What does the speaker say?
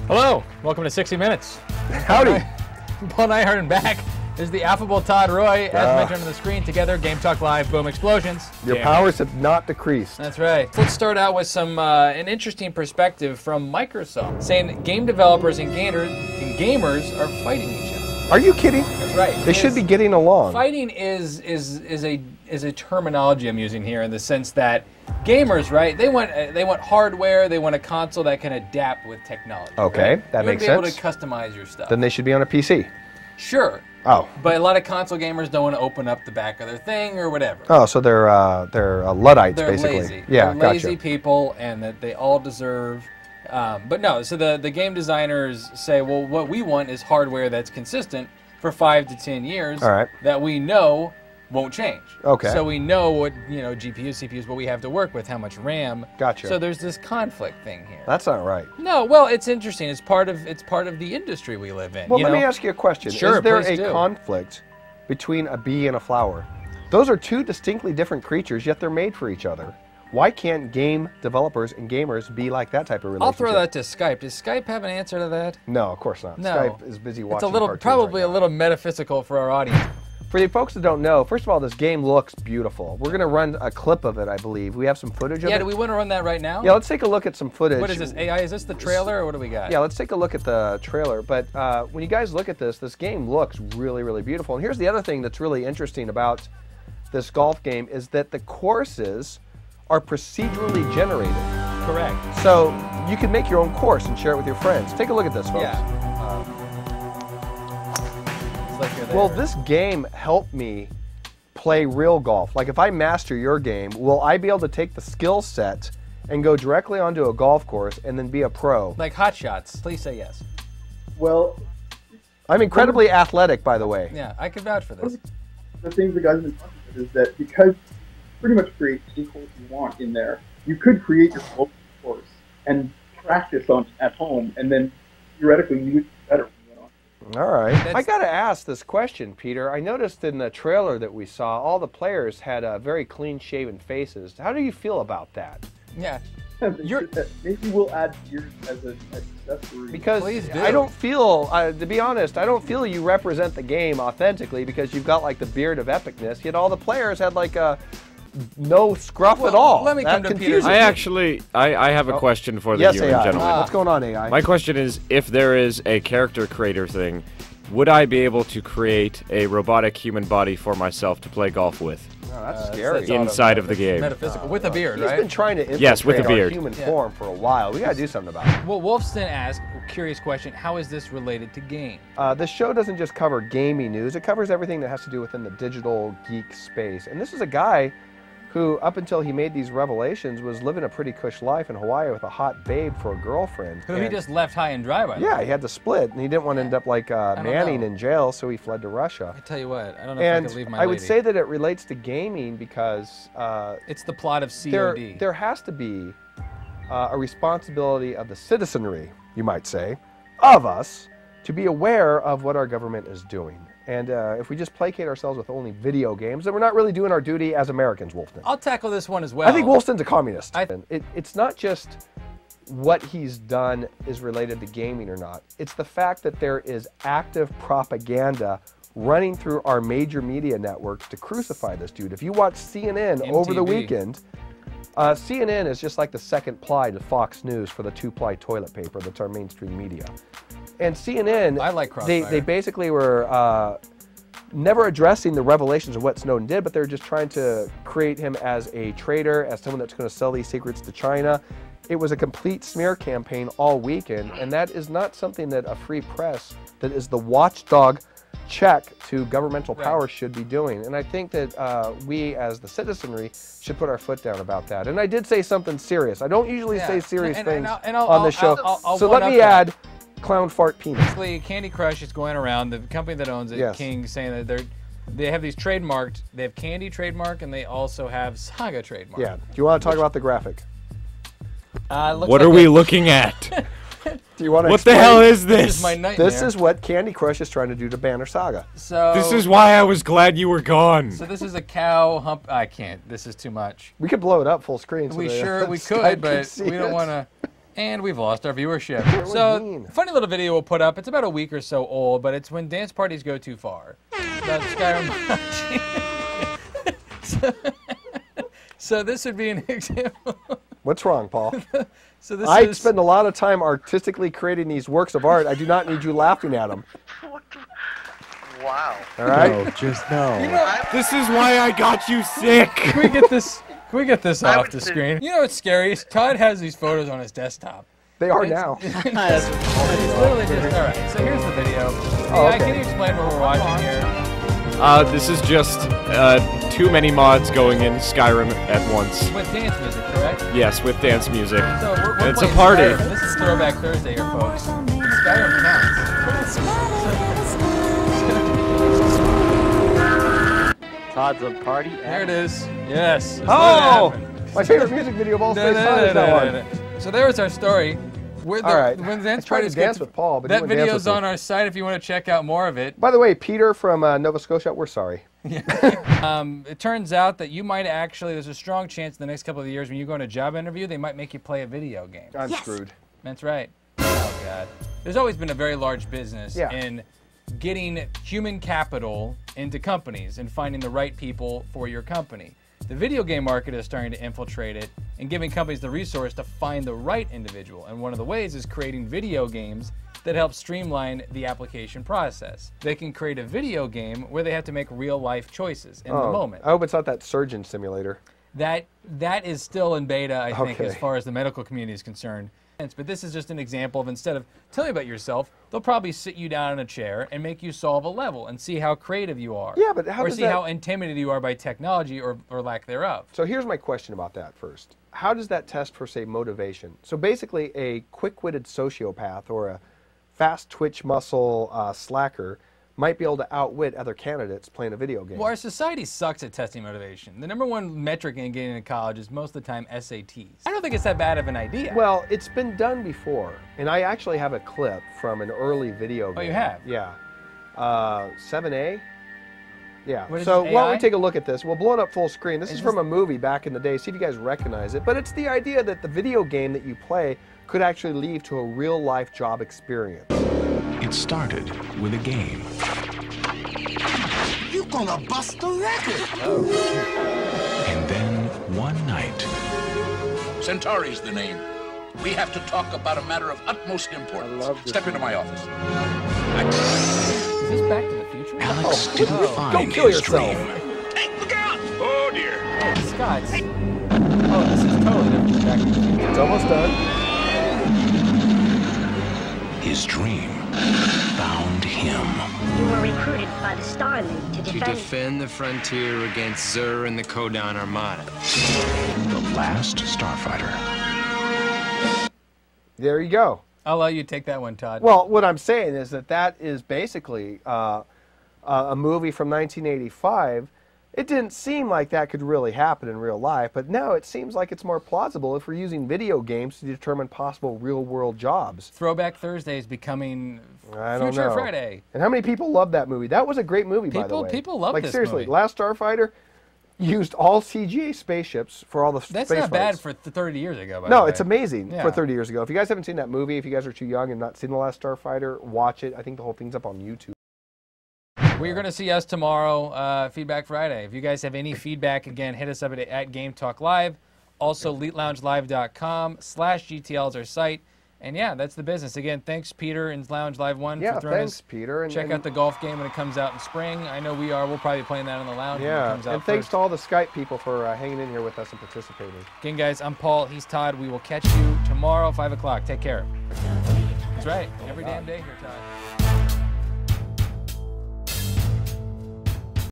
Hello, welcome to 60 Minutes. Howdy. Paul Nyhard and back. This is the affable Todd Roy, as mentioned on the screen. Together, GameTalk Live, boom, explosions. Your powers have not decreased. That's right. Let's start out with some an interesting perspective from Microsoft, saying that game developers and gamers are fighting each other. Are you kidding? That's right. They should be getting along. Fighting is a terminology I'm using here in the sense that gamers, right? They want hardware. They want a console that can adapt with technology. Okay, right? that makes sense. You want to be able to customize your stuff. Then they should be on a PC. Sure. Oh. But a lot of console gamers don't want to open up the back of their thing or whatever. Oh, so they're Luddites, They're basically. lazy. Yeah, they're lazy gotcha. people, and that they all deserve. But no, so the game designers say, well, what we want is hardware that's consistent for 5 to 10 years. All right. That we know won't change. Okay. So we know what, GPUs, CPUs, what we have to work with, how much RAM. Gotcha. So there's this conflict thing here. That's not right. No, well, it's interesting. It's part of the industry we live in. Well, let me ask you a question. Sure, is there please a do. conflict between a bee and a flower? Those are two distinctly different creatures, yet they're made for each other. Why can't game developers and gamers be like that type of relationship? I'll throw that to Skype. Does Skype have an answer to that? No, of course not. No. Skype is busy watching It's a little, cartoons probably right a now. little metaphysical for our audience. For the folks that don't know, first of all, this game looks beautiful. We're going to run a clip of it, I believe. We have some footage of it. Yeah, do we want to run that right now? Yeah, let's take a look at some footage. What is this, AI? Is this the trailer, or what do we got? Yeah, let's take a look at the trailer. But when you guys look at this game looks really, really beautiful. And here's the other thing that's really interesting about this golf game is that the courses are procedurally generated. Correct. So you can make your own course and share it with your friends. Take a look at this, folks. Yeah. It's like you're there. Will this game help me play real golf? Like if I master your game, will I be able to take the skill set and go directly onto a golf course and then be a pro? Like Hot Shots. Please say yes. Well, I'm incredibly athletic, by the way. Yeah, I could vouch for this. the things the guys have been talking about is that because you pretty much create any course you want in there, you could create your own course and practice on at home, and then theoretically you would be better. All right. I got to ask this question, Peter. I noticed in the trailer that we saw, all the players had very clean-shaven faces. How do you feel about that? Yeah. Maybe we'll add beards as an accessory. Because Please do. I don't feel, to be honest, I don't feel you represent the game authentically because you've got like the beard of epicness, yet all the players had like no scruff at all. let me That come to confuses Peter's- me. I have a question for the Yes, viewing AI. gentlemen. What's going on, AI? My question is, if there is a character creator thing, would I be able to create a robotic human body for myself to play golf with? Oh, that's scary. that's all Inside of the game. Metaphysical. With a beard, He's right? been trying to infiltrate Yes, with a our beard. human Yeah. form for a while. We got to do something about it. Well, Wolfston asked, curious question, how is this related to game? This show doesn't just cover gaming news. It covers everything that has to do within the digital geek space. And this is a guy who, up until he made these revelations, was living a pretty cush life in Hawaii with a hot babe for a girlfriend. Who he And- just left high and dry by. Yeah, he had to split, and he didn't want to end up like Manning know. in jail, so he fled to Russia. I tell you what, I don't know if I And could leave my I would lady. say that it relates to gaming because It's the plot of COD. there has to be a responsibility of the citizenry, you might say, of us, to be aware of what our government is doing. And if we just placate ourselves with only video games, then we're not really doing our duty as Americans, Wolfton. I'll tackle this one as well. I think Wolfton's a communist. I- It's not just what he's done is related to gaming or not. It's the fact that there is active propaganda running through our major media networks to crucify this dude. If you watch CNN over the MTV. weekend, CNN is just like the second ply to Fox News for the two-ply toilet paper that's our mainstream media. And CNN, I like Crossfire. they basically were never addressing the revelations of what Snowden did, but they were just trying to create him as a traitor, as someone that's going to sell these secrets to China. It was a complete smear campaign all weekend, and that is not something that a free press that is the watchdog check to governmental power should be doing. And I think that we as the citizenry should put our foot down about that. And I did say something serious. I don't usually say serious things on the show. I'll So let one-up me that. add clown fart penis. Basically, Candy Crush is going around, the company that owns it, Yes. King, saying that they have these trademarked, they have Candy trademark, and they also have Saga trademark. Yeah. Do you want to talk about the graphic? What are we looking at? Do you want to What the hell is This this? is my nightmare. This is what Candy Crush is trying to do to Banner Saga. So This is why I was glad you were gone. So this is a cow hump. I can't. This is too much. We could blow it up full screen. So We the sure we Skype could, can but see we don't it. want to. And we've lost our viewership. What do you So, mean? funny little video we'll put up. It's about a week or so old, but it's when dance parties go too far. About Skyrim. So this would be an example. What's wrong, Paul? So this I is spend a lot of time artistically creating these works of art. I do not need you laughing at them. Wow. All right? No, just no. This is why I got you sick. Can we get this? Can we get this I off would the say- screen? You know what's scary? Todd has these photos on his desktop. They are now. It's literally just all right. So here's the video. Oh, Hey, okay. can you explain what we're watching here? This is just too many mods going in Skyrim at once. With dance music, correct? Yes, with dance music. So we're It's a playing party. Skyrim. This is Throwback Thursday here, folks. Skyrim counts. Todd's a party. There it is. Yes. Let's Oh! let it happen. My favorite music video of all space time is that one. So there's our story. We're the, All right. When I dance tried to parties dance get with Paul, but he that wouldn't dance video's with me. on our site if you want to check out more of it. By the way, Peter from Nova Scotia, we're sorry. It turns out that you might actually, there's a strong chance in the next couple of years when you go on a job interview, they might make you play a video game. I'm screwed. That's right. Oh, God. There's always been a very large business Yeah. in getting human capital into companies and finding the right people for your company. The video game market is starting to infiltrate it and giving companies the resource to find the right individual. And one of the ways is creating video games that help streamline the application process. They can create a video game where they have to make real life choices in the moment. I hope it's not that surgeon simulator. That is still in beta, I think, as Okay. far as the medical community is concerned. But this is just an example of instead of telling you about yourself, they'll probably sit you down in a chair and make you solve a level and see how creative you are. Yeah, but how or does see that- how intimidated you are by technology or lack thereof. So here's my question about that first. How does that test for, say, motivation? So basically, a quick-witted sociopath or a fast twitch muscle slacker might be able to outwit other candidates playing a video game. Well, our society sucks at testing motivation. The number one metric in getting into college is most of the time SATs. I don't think it's that bad of an idea. Well, it's been done before, and I actually have a clip from an early video game. Oh, you have? Yeah. 7A? Yeah. What is So this, why don't we AI? take a look at this? We'll blow it up full screen. This is Is from this- a movie back in the day. See if you guys recognize it. But it's the idea that the video game that you play could actually lead to a real-life job experience. It started with a game. You gonna bust the record! And then one night, Centauri's the name. We have to talk about a matter of utmost importance. Step into my office. Is this Back to the Future? Alex didn't Go find kill his yourself. dream. Hey, look out! Oh, dear. Oh, Scott's. Oh, this is totally different from Back to the Future. It's almost done. His dream found him. You were recruited by the Star League to To defend... defend the frontier against Zur and the Kodan Armada. The last starfighter. There you go. I'll let you take that one, Todd. Well, what I'm saying is that that is basically a movie from 1985. It didn't seem like that could really happen in real life, but now it seems like it's more plausible if we're using video games to determine possible real-world jobs. Throwback Thursday is becoming I don't Future know. Friday. And how many people love that movie? That was a great movie, by the People- way. people love like, this seriously, movie. Last Starfighter used all CGI spaceships for all the That's space not bad fights. for 30 years ago, by the No, way. it's amazing Yeah. for 30 years ago. If you guys haven't seen that movie, if you guys are too young and not seen The Last Starfighter, watch it. I think the whole thing's up on YouTube. We're going to see us tomorrow, Feedback Friday. If you guys have any feedback, again, hit us up at GameTalk Live. Also, LeetLoungeLive.com/GTL is our site. And yeah, that's the business. Again, thanks, Peter and Lounge Live 1 Yeah, for throwing thanks, us. Peter. And, Check out the golf game when it comes out in spring. I know we are. We'll probably be playing that in the lounge when it Yeah, comes out and thanks first. to all the Skype people for hanging in here with us and participating. Again, guys, I'm Paul. He's Todd. We will catch you tomorrow, 5 o'clock. Take care. That's right. Every damn day here, Todd.